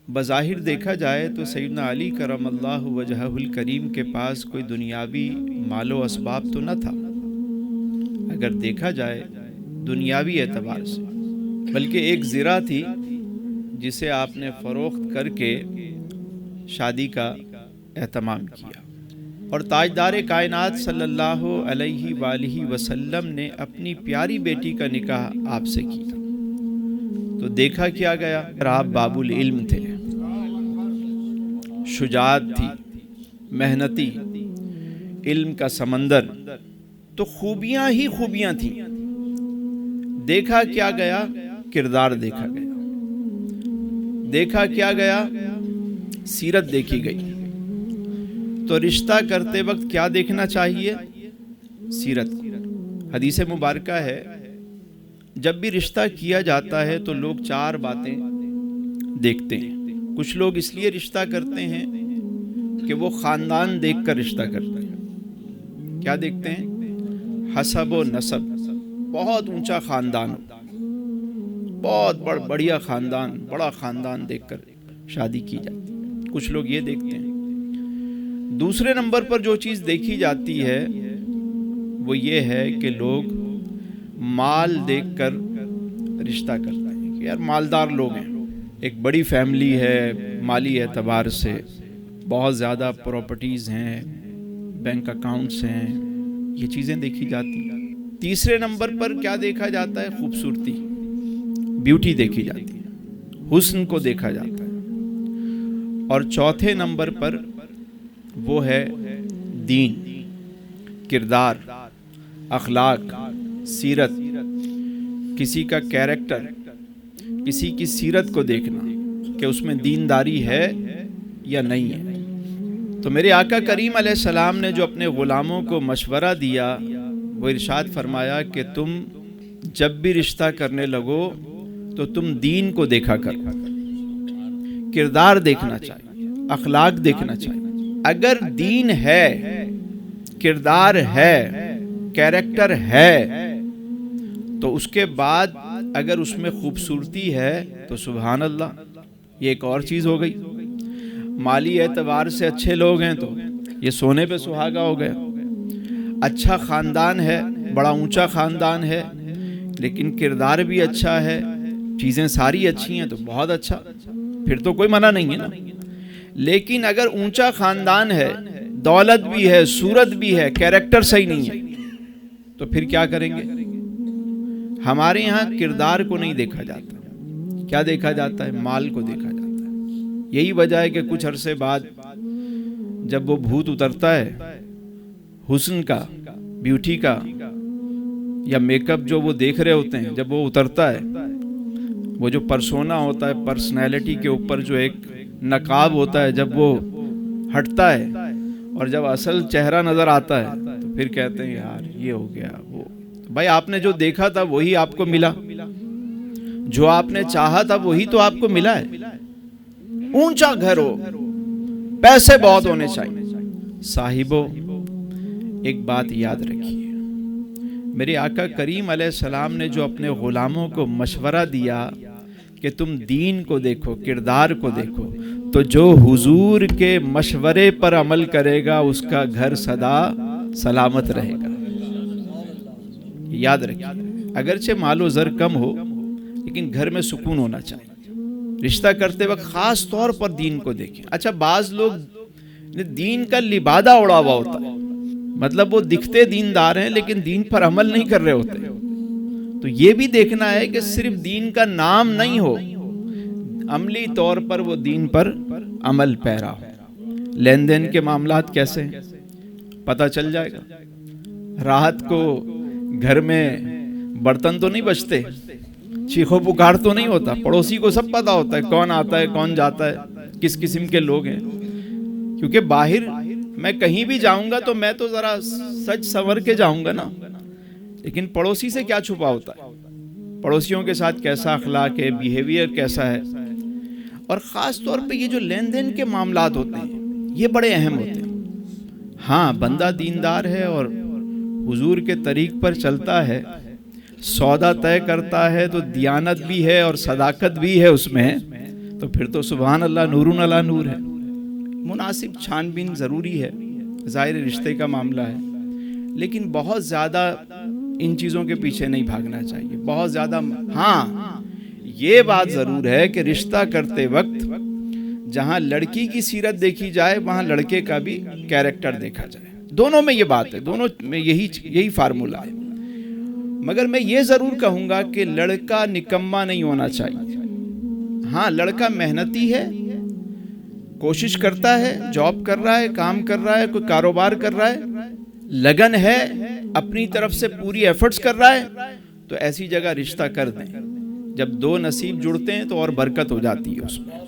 بظاہر دیکھا جائے تو سیدنا علی کرم اللہ وجہہ الکریم کے پاس کوئی دنیاوی مال و اسباب تو نہ تھا، اگر دیکھا جائے دنیاوی اعتبار سے، بلکہ ایک زرہ تھی جسے آپ نے فروخت کر کے شادی کا اہتمام کیا، اور تاجدار کائنات صلی اللہ علیہ وآلہ وسلم نے اپنی پیاری بیٹی کا نکاح آپ سے کیا۔ تو دیکھا کیا گیا، آپ باب العلم تھے، شجاعت تھی، محنتی، علم کا سمندر، تو خوبیاں ہی خوبیاں تھیں۔ دیکھا کیا گیا، کردار دیکھا گیا، دیکھا کیا گیا، سیرت دیکھی گئی۔ تو رشتہ کرتے وقت کیا دیکھنا چاہیے؟ سیرت۔ حدیث مبارکہ ہے، جب بھی رشتہ کیا جاتا ہے تو لوگ 4 باتیں دیکھتے ہیں۔ کچھ لوگ اس لیے رشتہ کرتے ہیں کہ وہ خاندان دیکھ کر رشتہ کرتے ہیں۔ کیا دیکھتے ہیں؟ حسب و نسب، بہت اونچا خاندان ہو، بہت بڑھیا خاندان، بڑا خاندان دیکھ کر شادی کی جاتی ہے۔ کچھ لوگ یہ دیکھتے ہیں۔ دوسرے نمبر پر جو چیز دیکھی جاتی ہے وہ یہ ہے کہ لوگ مال دیکھ کر رشتہ کرتے ہیں کہ یار مالدار لوگ ہیں، ایک بڑی فیملی ہے، مالی اعتبار سے بہت زیادہ پراپرٹیز ہیں، بینک اکاؤنٹس ہیں، یہ چیزیں دیکھی جاتی ہیں۔ تیسرے نمبر پر کیا دیکھا جاتا ہے؟ خوبصورتی، بیوٹی دیکھی جاتی ہے، حسن کو دیکھا جاتا ہے۔ اور چوتھے نمبر پر وہ ہے دین، کردار، اخلاق، سیرت، کسی کا کیریکٹر، کسی کی سیرت کو دیکھنا کہ اس میں دینداری ہے یا نہیں ہے۔ تو میرے آقا کریم علیہ السلام نے جو اپنے غلاموں کو مشورہ دیا، وہ ارشاد فرمایا کہ تم جب بھی رشتہ کرنے لگو تو تم دین کو دیکھا کرو، کردار دیکھنا چاہیے، اخلاق دیکھنا چاہیے۔ اگر دین ہے، کردار ہے، کیریکٹر ہے، تو اس کے بعد اگر اس میں خوبصورتی ہے تو سبحان اللہ، یہ ایک اور چیز ہو گئی۔ مالی اعتبار سے اچھے لوگ ہیں تو یہ سونے پہ سہاگا ہو گیا۔ اچھا خاندان ہے، بڑا اونچا خاندان ہے، لیکن کردار بھی اچھا ہے، چیزیں ساری اچھی ہیں تو بہت اچھا، پھر تو کوئی منع نہیں ہے نا۔ لیکن اگر اونچا خاندان ہے، دولت بھی ہے، صورت بھی ہے، کیریکٹر صحیح نہیں ہے، تو پھر کیا کریں گے؟ ہمارے یہاں کردار کو نہیں دیکھا جاتا، کیا دیکھا جاتا ہے؟ مال کو دیکھا جاتا ہے۔ یہی وجہ ہے کہ کچھ عرصے بعد جب وہ بھوت اترتا ہے حسن کا، بیوٹی کا، یا میک اپ جو وہ دیکھ رہے ہوتے ہیں، جب وہ اترتا ہے، وہ جو پرسونا ہوتا ہے، پرسنالٹی کے اوپر جو ایک نقاب ہوتا ہے، جب وہ ہٹتا ہے اور جب اصل چہرہ نظر آتا ہے تو پھر کہتے ہیں یار یہ ہو گیا وہ۔ بھائی آپ نے جو دیکھا تھا وہی آپ کو ملا، جو آپ نے چاہا تھا وہی تو آپ کو ملا ہے۔ اونچا گھر ہو، پیسے بہت ہونے چاہیے۔ صاحبو ایک بات یاد رکھیے، میرے آقا کریم علیہ السلام نے جو اپنے غلاموں کو مشورہ دیا کہ تم دین کو دیکھو، کردار کو دیکھو، تو جو حضور کے مشورے پر عمل کرے گا اس کا گھر سدا سلامت رہے گا۔ یاد رکھیے، اگرچہ مال و زر کم ہو لیکن گھر میں سکون ہونا چاہیے۔ رشتہ کرتے وقت خاص طور پر دین کو دیکھیں۔ اچھا بعض لوگ دین کا لبادہ اڑا ہوا ہوتا ہے، مطلب وہ دکھتے دیندار ہیں لیکن دین پر عمل نہیں کر رہے ہوتے، تو یہ بھی دیکھنا ہے کہ صرف دین کا نام نہیں ہو، عملی طور پر وہ دین پر عمل پیرا ہو۔ لین دین کے معاملات کیسے ہیں پتہ چل جائے گا۔ راحت کو گھر میں برتن تو نہیں بچتے، چیخو پکار تو نہیں ہوتا، پڑوسی کو سب پتہ ہوتا ہے کون آتا ہے کون جاتا ہے، کس قسم کے لوگ ہیں۔ کیونکہ باہر میں کہیں بھی جاؤں گا تو میں تو ذرا سج سنور کے جاؤں گا نا، لیکن پڑوسی سے کیا چھپا ہوتا ہے، پڑوسیوں کے ساتھ کیسا اخلاق ہے، بیہیویئر کیسا ہے۔ اور خاص طور پہ یہ جو لین دین کے معاملات ہوتے ہیں یہ بڑے اہم ہوتے ہیں۔ ہاں بندہ دیندار ہے اور حضور کے طریق پر چلتا ہے، سودا طے کرتا ہے تو دیانت بھی ہے اور صداقت بھی ہے اس میں، تو پھر تو سبحان اللہ نورن علی نور ہے. مناسب چھان بین ضروری ہے، ظاہر رشتے کا معاملہ ہے، لیکن بہت زیادہ ان چیزوں کے پیچھے نہیں بھاگنا چاہیے. بہت زیادہ ہاں یہ بات ضرور ہے کہ رشتہ کرتے وقت جہاں لڑکی کی سیرت دیکھی جائے وہاں لڑکے کا بھی کیریکٹر دیکھا جائے. دونوں میں یہ بات ہے، دونوں میں یہی فارمولا ہے. مگر میں یہ ضرور کہوں گا کہ لڑکا نکما نہیں ہونا چاہیے. ہاں لڑکا محنتی ہے، کوشش کرتا ہے، جاب کر رہا ہے، کام کر رہا ہے، کوئی کاروبار کر رہا ہے، لگن ہے، اپنی طرف سے پوری ایفرٹس کر رہا ہے، تو ایسی جگہ رشتہ کر دیں. جب دو نصیب جڑتے ہیں تو اور برکت ہو جاتی ہے اس میں،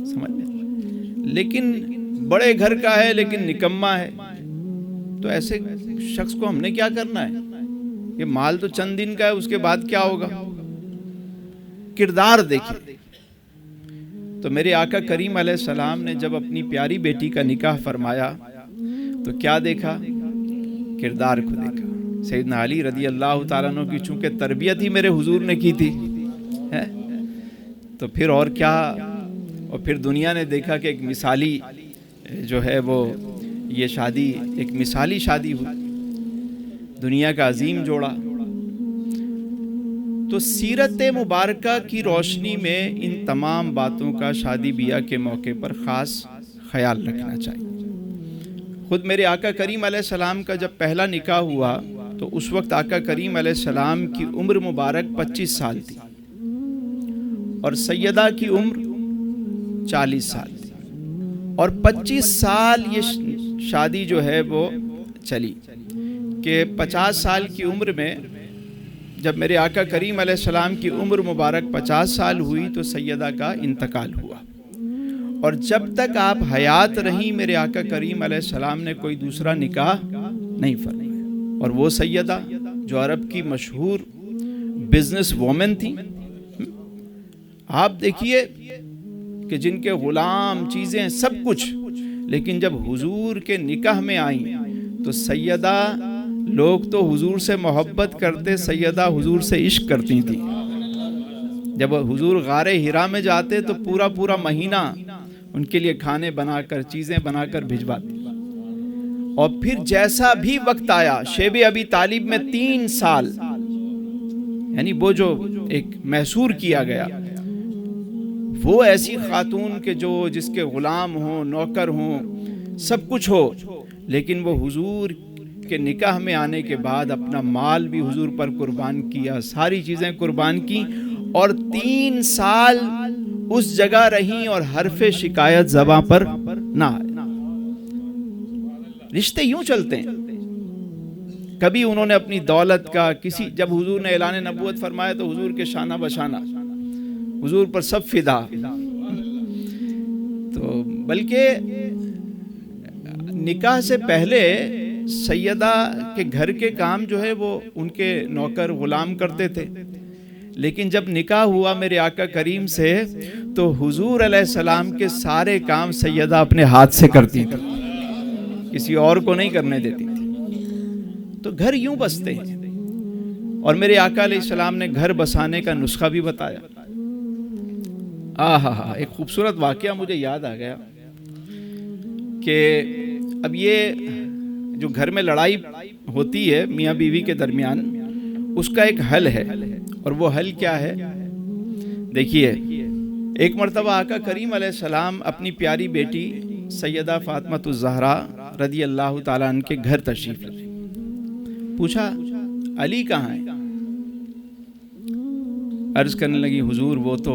سمجھ لیں. لیکن بڑے گھر کا ہے لیکن نکما ہے، تو ایسے شخص کو ہم نے کیا کرنا ہے؟ یہ مال تو چند دن کا ہے، اس کے بعد کیا ہوگا؟ کردار دیکھیں. تو میرے آقا کریم علیہ السلام نے جب اپنی پیاری بیٹی کا نکاح فرمایا تو کیا دیکھا؟ کردار کو دیکھا. سیدنا علی رضی اللہ تعالیٰ عنہ کی چونکہ تربیت ہی میرے حضور نے کی تھی تو پھر اور کیا. اور پھر دنیا نے دیکھا کہ ایک مثالی جو ہے وہ یہ شادی ایک مثالی شادی ہوئی، دنیا کا عظیم جوڑا. تو سیرت مبارکہ کی روشنی میں ان تمام باتوں کا شادی بیاہ کے موقع پر خاص خیال رکھنا چاہیے. خود میرے آقا کریم علیہ السلام کا جب پہلا نکاح ہوا تو اس وقت آقا کریم علیہ السلام کی عمر مبارک 25 سال تھی اور سیدہ کی عمر 40 سال تھی. اور 25 سال یہ شادی جو ہے وہ چلی کہ 50 سال کی عمر میں جب میرے آقا کریم علیہ السلام کی عمر مبارک 50 سال ہوئی تو سیدہ کا انتقال ہوا. اور جب تک آپ حیات رہیں میرے آقا کریم علیہ السلام نے کوئی دوسرا نکاح نہیں فرمایا. اور وہ سیدہ جو عرب کی مشہور بزنس وومن تھی، آپ دیکھیے کہ جن کے غلام چیزیں سب کچھ، لیکن جب حضور کے نکاح میں آئیں تو سیدہ لوگ تو حضور سے محبت کرتے، سیدہ حضور سے عشق کرتی تھی. جب حضور غار حرا میں جاتے تو پورا مہینہ ان کے لیے کھانے بنا کر چیزیں بنا کر بھجواتے. اور پھر جیسا بھی وقت آیا شیب ابی طالب میں 3 سال یعنی وہ جو ایک محصور کیا گیا، وہ ایسی خاتون کے جو جس کے غلام ہوں، نوکر ہوں، سب کچھ ہو، لیکن وہ حضور کے نکاح میں آنے کے بعد اپنا مال بھی حضور پر قربان کیا، ساری چیزیں قربان کی اور 3 سال اس جگہ رہیں اور حرف شکایت زباں پر نہ آئے. رشتے یوں چلتے ہیں. کبھی انہوں نے اپنی دولت کا جب حضور نے اعلان نبوت فرمایا تو حضور کے شانہ بشانہ حضور پر سب فدا. تو بلکہ نکاح سے پہلے سیدہ کے گھر کے کام جو ہے وہ ان کے نوکر غلام کرتے تھے، لیکن جب نکاح ہوا میرے آقا کریم سے تو حضور علیہ السلام کے سارے کام سیدہ اپنے ہاتھ سے کرتی تھی، کسی اور کو نہیں کرنے دیتی تھی. تو گھر یوں بستے ہیں. اور میرے آقا علیہ السلام نے گھر بسانے کا نسخہ بھی بتایا. ایک خوبصورت واقعہ مجھے یاد آ گیا کہ اب یہ جو گھر میں لڑائی ہوتی ہے میاں بیوی کے درمیان، اس کا ایک حل ہے. اور وہ حل کیا ہے؟ دیکھیے، ایک مرتبہ آقا کریم علیہ السلام اپنی پیاری بیٹی سیدہ فاطمہ الزہرا رضی اللہ تعالیٰ عنہ کے گھر تشریف لائے. پوچھا علی کہاں ہے؟ عرض کرنے لگی حضور وہ تو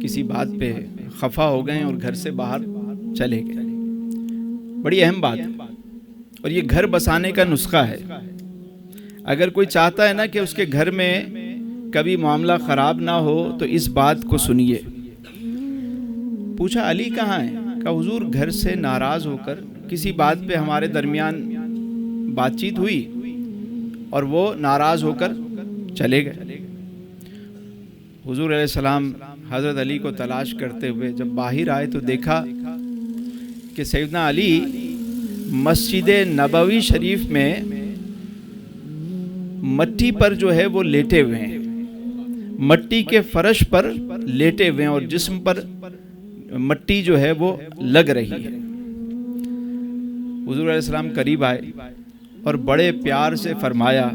کسی بات پہ خفا ہو گئے اور گھر سے باہر چلے گئے. بڑی اہم بات ہے اور یہ گھر بسانے کا نسخہ ہے. اگر کوئی چاہتا ہے نا کہ اس کے گھر میں کبھی معاملہ خراب نہ ہو تو اس بات کو سنیے. پوچھا علی کہاں ہے؟ کہا حضور گھر سے ناراض ہو کر کسی بات پہ ہمارے درمیان بات چیت ہوئی اور وہ ناراض ہو کر چلے گئے. حضور علیہ السلام حضرت علی کو تلاش کرتے ہوئے جب باہر آئے تو دیکھا کہ سیدنا علی مسجد نبوی شریف میں مٹی پر جو ہے وہ لیٹے ہوئے ہیں. مٹی کے فرش پر لیٹے ہوئے ہیں اور جسم پر مٹی جو ہے وہ لگ رہی ہے۔ حضور علیہ السلام قریب آئے اور بڑے پیار سے فرمایا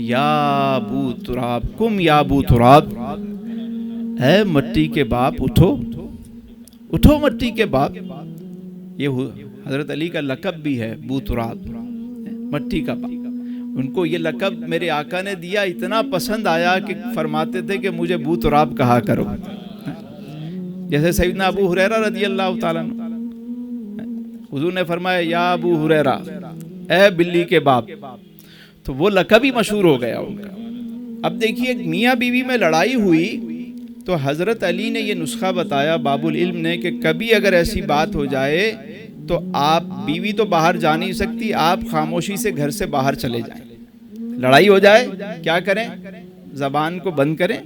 یا ابو تراب کم یا ابو تراب، اے مٹی کے باپ اٹھو، اٹھو مٹی کے باپ۔ یہ حضرت علی کا لقب بھی ہے ابو تراب، مٹی کا باپ۔ ان کو یہ لقب میرے آقا نے دیا، اتنا پسند آیا کہ فرماتے تھے کہ مجھے ابو تراب کہا کرو، جیسے سیدنا ابو ہریرہ رضی اللہ تعالیٰ عنہ، حضور نے فرمایا یا ابو ہریرہ، اے بلی کے باپ، تو وہ لقب ہی مشہور ہو گیا ان کا۔ اب دیکھیے میاں بیوی میں لڑائی ہوئی تو حضرت علی نے یہ نسخہ بتایا باب العلم نے کہ کبھی اگر ایسی بات ہو جائے تو آپ، بیوی تو باہر جا نہیں سکتی، آپ خاموشی سے گھر سے باہر چلے جائیں۔ لڑائی ہو جائے کیا کریں؟ زبان کو بند کریں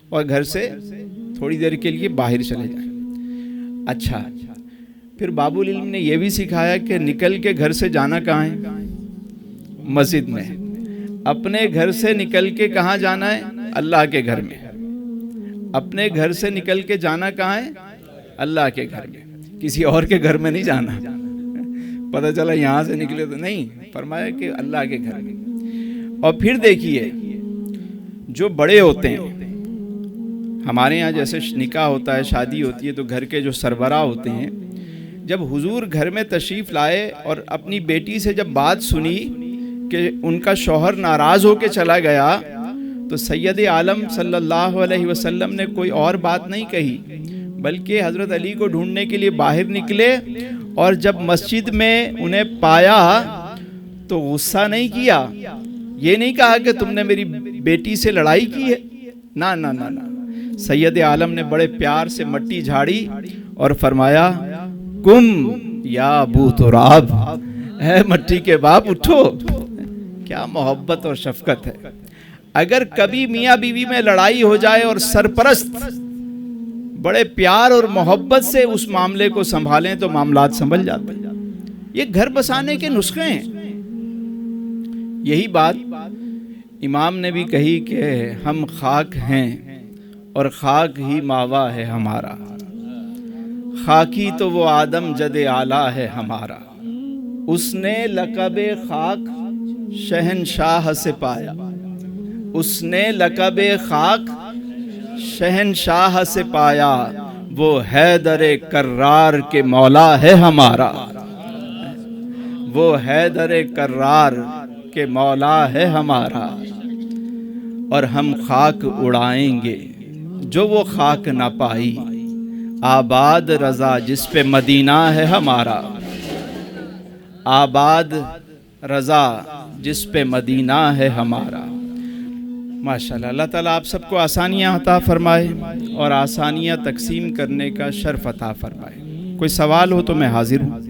اور گھر سے تھوڑی دیر کے لیے باہر چلے جائیں۔ اچھا، پھر باب العلم نے یہ بھی سکھایا کہ نکل کے گھر سے جانا کہاں ہے؟ مسجد میں۔ اپنے گھر سے نکل کے کہاں جانا ہے؟ اللہ کے گھر میں۔ اپنے گھر سے نکل کے جانا کہاں ہے؟ اللہ کے گھر میں، کسی اور کے گھر میں نہیں جانا۔ پتہ چلا یہاں سے نکلے تو نہیں، فرمایا کہ اللہ کے گھر میں۔ اور پھر دیکھیے جو بڑے ہوتے ہیں، ہمارے ہاں جیسے نکاح ہوتا ہے، شادی ہوتی ہے، تو گھر کے جو سربراہ ہوتے ہیں، جب حضور گھر میں تشریف لائے اور اپنی بیٹی سے جب بات سنی کہ ان کا شوہر ناراض ہو کے چلا گیا، تو سید عالم صلی اللہ علیہ وسلم نے کوئی اور بات نہیں کہی، بلکہ حضرت علی کو ڈھونڈنے کے لیے باہر نکلے، اور جب مسجد میں انہیں پایا تو غصہ نہیں کیا، یہ نہیں کہا کہ تم نے میری بیٹی سے لڑائی کی ہے، نہ نہ نہ نہ، سید عالم نے بڑے پیار سے مٹی جھاڑی اور فرمایا کم یا ابو تراب، اے مٹی کے باپ اٹھو۔ کیا محبت اور شفقت ہے۔ اگر کبھی میاں بیوی میں لڑائی ہو جائے اور سرپرست بڑے پیار اور محبت سے اس معاملے کو سنبھالیں تو معاملات سنبھل جاتے ہیں۔ یہ گھر بسانے کے نسخے ہیں۔ یہی بات امام نے بھی کہی کہ ہم خاک ہیں اور خاک ہی ماوا ہے ہمارا، خاکی تو وہ آدم جد اعلیٰ ہے ہمارا، اس نے لقب خاک شہنشاہ سے پایا، اس نے لقب خاک شہنشاہ سے پایا، وہ حیدر کرار کے مولا ہے ہمارا، وہ حیدر کرار کے مولا ہے ہمارا، اور ہم خاک اڑائیں گے جو وہ خاک نہ پائی، آباد رضا جس پہ مدینہ ہے ہمارا، آباد رضا جس پہ مدینہ ہے ہمارا۔ ماشاءاللہ، اللہ تعالیٰ آپ سب کو آسانیاں عطا فرمائے اور آسانیاں تقسیم کرنے کا شرف عطا فرمائے۔ کوئی سوال ہو تو میں حاضر ہوں۔